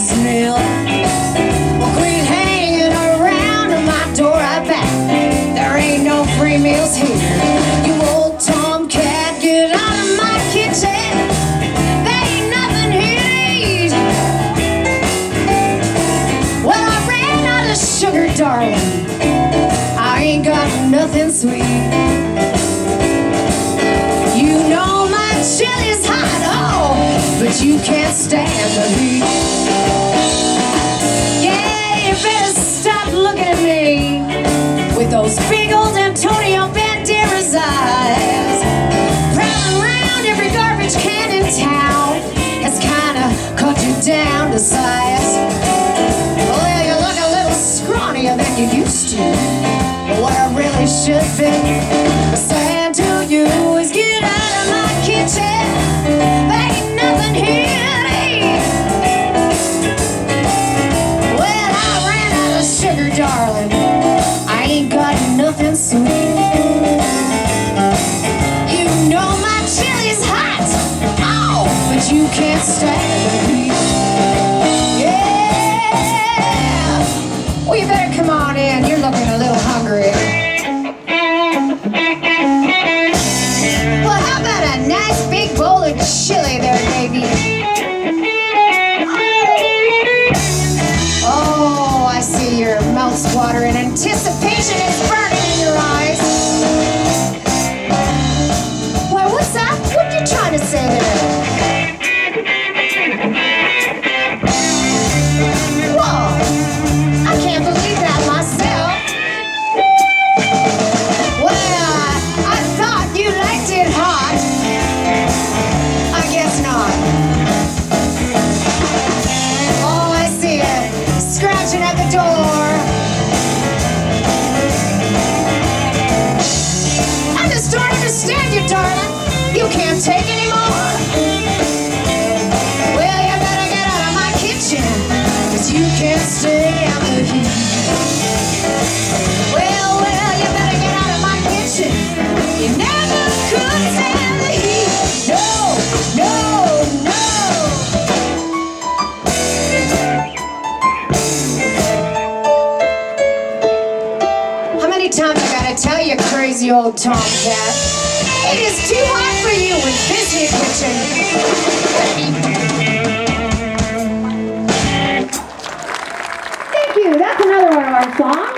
smell. Well, quit hanging around my door, I bet there ain't no free meals here. You old tomcat, get out of my kitchen. There ain't nothing here to eat. Well, I ran out of sugar, darling. I ain't got nothing sweet. You know my chili's hot, oh, but you can't stand the heat. Yeah, you better stop looking at me with those big old Antonio Banderas eyes. Prowling around every garbage can in town has kinda cut you down to size. Well, you look a little scrawnier than you used to. But what I really should be saying to you is get out of my kitchen. There ain't nothing here to eat. Well, I ran out of sugar, darling. I ain't got nothing sweet. You know my chili's hot, oh, but you can't stand the heat. Yeah, well, you better come on in. You're looking a little hungry. Well, how about a nice big bowl of chili there, baby? Oh, I see your mouth's watering. Anticipation is burning in your eyes. Well, what's that? What are you trying to say there? Whoa, I can't believe that myself. Well, I thought you liked it hot. I guess not. Oh, I see it. Scratching at the door. I just don't understand you, darling. You can't take any more. Well, you better get out of my kitchen, 'cause you can't stand the heat. Well, you better get out of my kitchen. You never could stand the heat. No, no, no. How many times I gotta tell you, crazy old tomcat? It is too hot for you in this here kitchen. Thank you. That's another one of our songs.